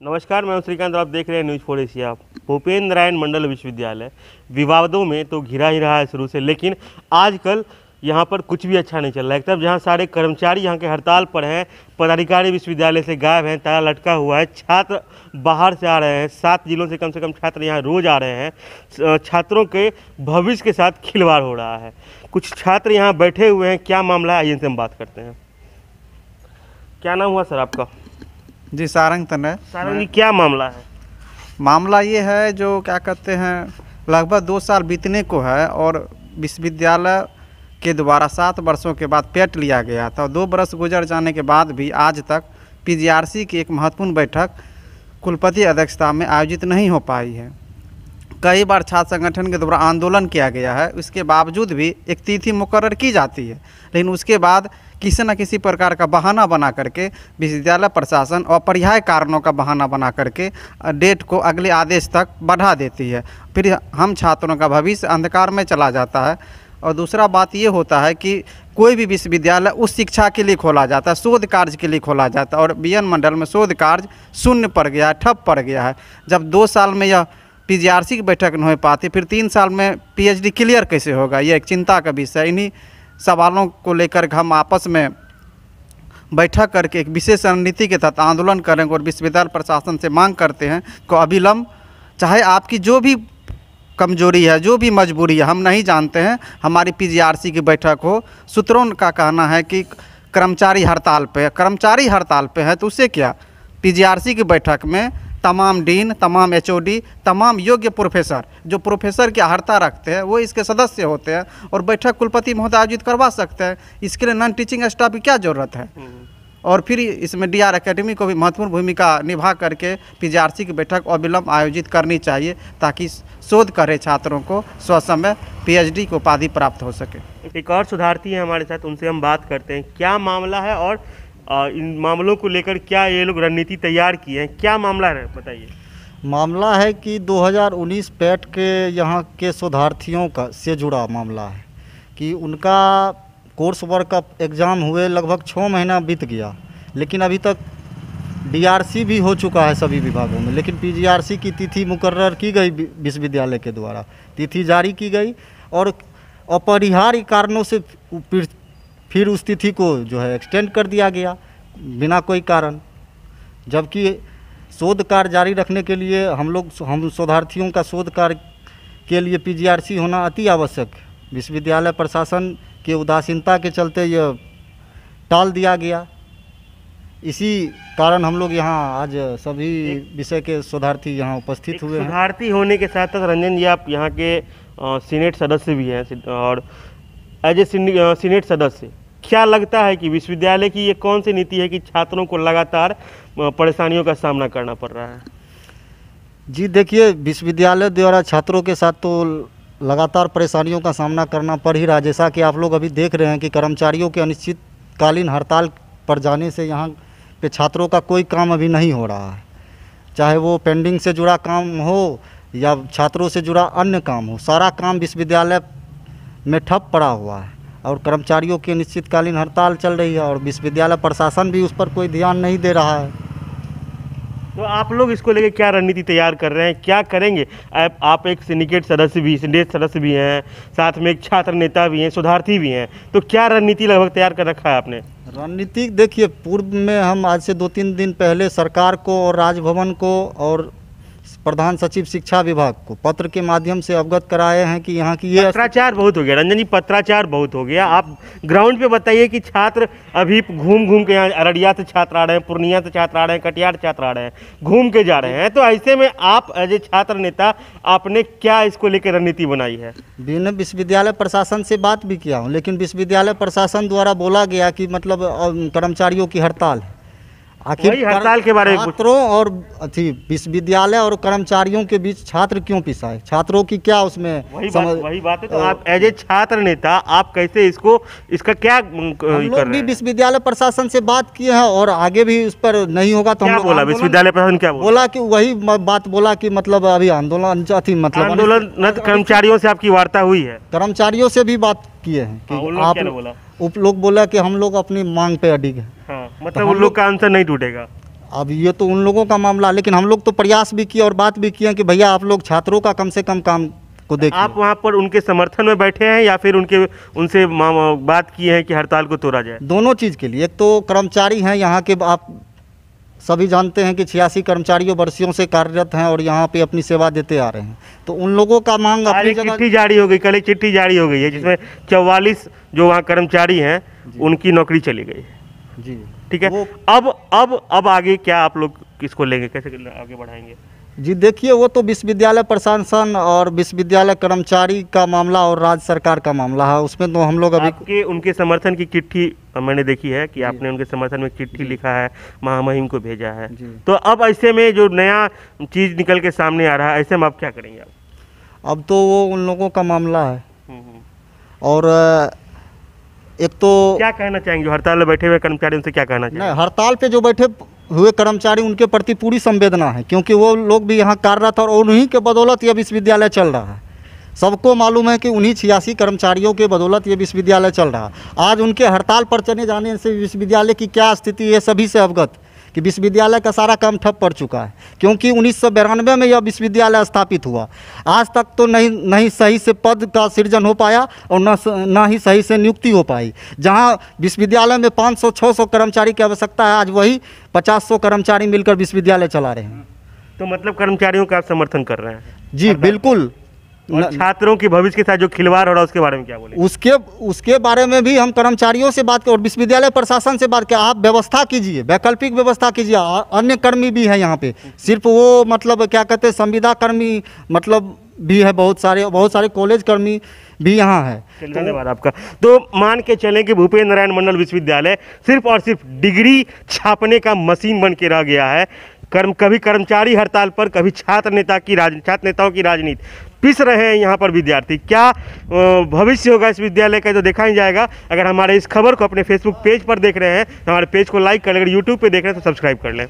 नमस्कार, मैं हूं श्रीकांत और आप देख रहे हैं न्यूज़ 4 एशिया। भूपेंद्र नारायण मंडल विश्वविद्यालय विवादों में तो घिरा ही रहा है शुरू से, लेकिन आजकल यहां पर कुछ भी अच्छा नहीं चल रहा है। तब जहां सारे कर्मचारी यहां के हड़ताल पर हैं, पदाधिकारी विश्वविद्यालय से गायब हैं, ताला लटका हुआ है, छात्र बाहर से आ रहे हैं, 7 जिलों से कम छात्र यहाँ रोज आ रहे हैं। छात्रों के भविष्य के साथ खिलवाड़ हो रहा है। कुछ छात्र यहाँ बैठे हुए हैं, क्या मामला है आइए इनसे हम बात करते हैं। क्या नाम हुआ सर आपका? जी सारंग तनय। सारंग जी, क्या मामला है? मामला ये है जो क्या कहते हैं, लगभग 2 साल बीतने को है और विश्वविद्यालय के द्वारा 7 वर्षों के बाद पेट लिया गया था। 2 वर्ष गुजर जाने के बाद भी आज तक पीजीआरसी की एक महत्वपूर्ण बैठक कुलपति अध्यक्षता में आयोजित नहीं हो पाई है। कई बार छात्र संगठन के द्वारा आंदोलन किया गया है, उसके बावजूद भी एक तिथि मुकर्रर की जाती है, लेकिन उसके बाद किसी न किसी प्रकार का बहाना बना करके विश्वविद्यालय प्रशासन अपरिहार्य कारणों का बहाना बना करके डेट को अगले आदेश तक बढ़ा देती है। फिर हम छात्रों का भविष्य अंधकार में चला जाता है। और दूसरा बात ये होता है कि कोई भी विश्वविद्यालय उस शिक्षा के लिए खोला जाता है, शोध कार्य के लिए खोला जाता है, और बीएन मंडल में शोध कार्य शून्य पड़ गया है, ठप पड़ गया है। जब 2 साल में यह पीजीआरसी की बैठक नहीं हो पाती, फिर 3 साल में पीएचडी क्लियर कैसे होगा, ये एक चिंता का विषय। इन्हीं सवालों को लेकर हम आपस में बैठक करके एक विशेष रणनीति के तहत आंदोलन करेंगे और विश्वविद्यालय प्रशासन से मांग करते हैं कि अविलंब, चाहे आपकी जो भी कमजोरी है, जो भी मजबूरी है, हम नहीं जानते हैं, हमारी पीजीआरसी की बैठक हो। सूत्रों का कहना है कि कर्मचारी हड़ताल पे है, तो उससे क्या, पीजीआरसी की बैठक में तमाम डीन, तमाम एचओडी, तमाम योग्य प्रोफेसर जो प्रोफेसर की अर्हता रखते हैं वो इसके सदस्य होते हैं और बैठक कुलपति महोदय आयोजित करवा सकते हैं। इसके लिए नॉन टीचिंग स्टाफ की क्या ज़रूरत है? और फिर इसमें डीआर एकेडमी को भी महत्वपूर्ण भूमिका निभा करके पीजीआरसी की बैठक अविलंब आयोजित करनी चाहिए, ताकि शोध करे छात्रों को स्वसमय पीएचडी की उपाधि प्राप्त हो सके। एक और शोधार्थी हैं हमारे साथ, उनसे हम बात करते हैं क्या मामला है और इन मामलों को लेकर क्या ये लोग रणनीति तैयार किए हैं। क्या मामला है बताइए। मामला है कि 2019 पैट के यहाँ के शोधार्थियों का से जुड़ा मामला है कि उनका कोर्स वर्क का एग्ज़ाम हुए लगभग 6 महीना बीत गया, लेकिन अभी तक डीआरसी भी हो चुका है सभी विभागों में, लेकिन पीजीआरसी की तिथि मुकर्रर की गई विश्वविद्यालय के द्वारा, तिथि जारी की गई और अपरिहार्य कारणों से फिर उस तिथि को जो है एक्सटेंड कर दिया गया बिना कोई कारण। जबकि शोध कार्य जारी रखने के लिए हम शोधार्थियों का शोध कार्य के लिए पीजीआरसी होना अति आवश्यक है। विश्वविद्यालय प्रशासन की उदासीनता के चलते ये टाल दिया गया। इसी कारण हम लोग यहाँ आज सभी विषय के शोधार्थी यहाँ उपस्थित हुए हैं। शोधार्थी होने के साथ साथ रंजन जी, आप यहाँ के सीनेट सदस्य भी हैं और एज ए सीनेट सदस्य, क्या लगता है कि विश्वविद्यालय की ये कौन सी नीति है कि छात्रों को लगातार परेशानियों का सामना करना पड़ रहा है? जी देखिए, विश्वविद्यालय द्वारा छात्रों के साथ तो लगातार परेशानियों का सामना करना पड़ ही रहा है। जैसा कि आप लोग अभी देख रहे हैं कि कर्मचारियों के अनिश्चितकालीन हड़ताल पर जाने से यहाँ पे छात्रों का कोई काम अभी नहीं हो रहा है, चाहे वो पेंडिंग से जुड़ा काम हो या छात्रों से जुड़ा अन्य काम हो, सारा काम विश्वविद्यालय में ठप पड़ा हुआ है और कर्मचारियों की अनिश्चितकालीन हड़ताल चल रही है और विश्वविद्यालय प्रशासन भी उस पर कोई ध्यान नहीं दे रहा है। तो आप लोग इसको लेकर क्या रणनीति तैयार कर रहे हैं, क्या करेंगे? आप एक सिंडिकेट सदस्य भी हैं, साथ में एक छात्र नेता भी हैं, शोधार्थी भी हैं, तो क्या रणनीति लगभग तैयार कर रखा है आपने? रणनीति देखिए, पूर्व में हम आज से 2-3 दिन पहले सरकार को और राजभवन को और प्रधान सचिव शिक्षा विभाग को पत्र के माध्यम से अवगत कराए हैं कि यहाँ की ये पत्राचार बहुत हो गया। रंजन जी, पत्राचार बहुत हो गया। आप ग्राउंड पे बताइए कि छात्र अभी घूम के यहाँ अररिया से छात्र आ रहे हैं, पूर्णिया से छात्र आ रहे हैं, कटिहार छात्र आ रहे हैं, घूम के जा रहे हैं, तो ऐसे में आप एज ए छात्र नेता आपने क्या इसको लेकर रणनीति बनाई है? विश्वविद्यालय प्रशासन से बात भी किया हूँ, लेकिन विश्वविद्यालय प्रशासन द्वारा बोला गया कि मतलब कर्मचारियों की हड़ताल है। आखिर हड़ताल के बारे में छात्रों और विश्वविद्यालय और कर्मचारियों के बीच छात्र क्यों पिसाए? छात्रों की क्या उसमें वही बात है। तो आप एज ए छात्र नेता आप कैसे इसका क्या हम लोग भी विश्वविद्यालय प्रशासन से बात किए हैं और आगे भी उस पर नहीं होगा तो हम बोला विश्वविद्यालय प्रशासन क्या बोला कि वही बात बोला कि मतलब अभी आंदोलन कर्मचारियों से आपकी वार्ता हुई है? कर्मचारियों से भी बात किए हैं कि आप लोग बोला कि हम लोग अपनी मांग पे अडिग हैं। मतलब उन लोग का आंसर नहीं टूटेगा। अब ये तो उन लोगों का मामला, लेकिन हम लोग तो प्रयास भी किए और बात भी किए कि भैया आप लोग छात्रों का कम से कम काम को देखिए। आप वहाँ पर उनके समर्थन में बैठे हैं या फिर उनसे बात की है कि हड़ताल को तोड़ा जाए? दोनों चीज़ के लिए। एक तो कर्मचारी हैं यहाँ के, आप सभी जानते हैं कि 86 कर्मचारियों वर्षों से कार्यरत हैं और यहाँ पे अपनी सेवा देते आ रहे हैं, तो उन लोगों का मांग आज अपनी एक जगह। चिट्ठी जारी हो गई, कल एक चिट्ठी जारी हो गई है जिसमें 44 जो वहाँ कर्मचारी हैं उनकी नौकरी चली गई है। जी ठीक है, वो- अब आगे क्या आप लोग किसको लेंगे, कैसे आगे बढ़ाएंगे? जी देखिए, वो तो विश्वविद्यालय प्रशासन और विश्वविद्यालय कर्मचारी का मामला और राज्य सरकार का मामला है, उसमें तो हम लोग अभी। आपके उनके समर्थन की चिट्ठी मैंने देखी है कि आपने उनके समर्थन में चिट्ठी लिखा है, महामहिम को भेजा है। जी। तो अब ऐसे में जो नया चीज़ निकल के सामने आ रहा है, ऐसे में आप क्या करेंगे आप? अब तो वो उन लोगों का मामला है। हम्म। और एक तो क्या कहना चाहेंगे जो हड़ताल में बैठे हुए कर्मचारी, उनसे क्या कहना चाहेंगे? नहीं, हड़ताल पे जो बैठे हुए कर्मचारी उनके प्रति पूरी संवेदना है, क्योंकि वो लोग भी यहाँ कार्यरत और उन्हीं के बदौलत ये विश्वविद्यालय चल रहा है। सबको मालूम है कि उन्हीं 86 कर्मचारियों के बदौलत ये विश्वविद्यालय चल रहा है। आज उनके हड़ताल पर चले जाने से विश्वविद्यालय की क्या स्थिति है सभी से अवगत, कि विश्वविद्यालय का सारा काम ठप पड़ चुका है, क्योंकि 1992 में यह विश्वविद्यालय स्थापित हुआ। आज तक तो नहीं सही से पद का सृजन हो पाया और न ही सही से नियुक्ति हो पाई। जहां विश्वविद्यालय में 500-600 कर्मचारी की आवश्यकता है, आज वही 50-100 कर्मचारी मिलकर विश्वविद्यालय चला रहे हैं। तो मतलब कर्मचारियों का आप समर्थन कर रहे हैं? जी बिल्कुल। और छात्रों की भविष्य के साथ जो खिलवाड़ हो रहा है उसके बारे में क्या बोलेंगे? उसके बारे में भी हम कर्मचारियों से बात करें और विश्वविद्यालय प्रशासन से बात करें। आप व्यवस्था कीजिए, वैकल्पिक व्यवस्था कीजिए। अन्य कर्मी भी हैं यहाँ पे, सिर्फ वो मतलब क्या कहते हैं संविदा कर्मी मतलब भी है, बहुत सारे कॉलेज कर्मी भी यहाँ है। धन्यवाद आपका। तो मान के चलें कि भूपेंद्र नारायण मंडल विश्वविद्यालय सिर्फ और सिर्फ डिग्री छापने का मशीन बन के रह गया है। कभी कर्मचारी हड़ताल पर, कभी छात्र नेताओं की राजनीति पिस रहे हैं यहाँ पर विद्यार्थी। क्या भविष्य होगा इस विद्यालय का, तो देखा ही जाएगा। अगर हमारे इस खबर को अपने फेसबुक पेज पर देख रहे हैं तो हमारे पेज को लाइक कर लें, अगर यूट्यूब पे देख रहे हैं तो सब्सक्राइब कर लें।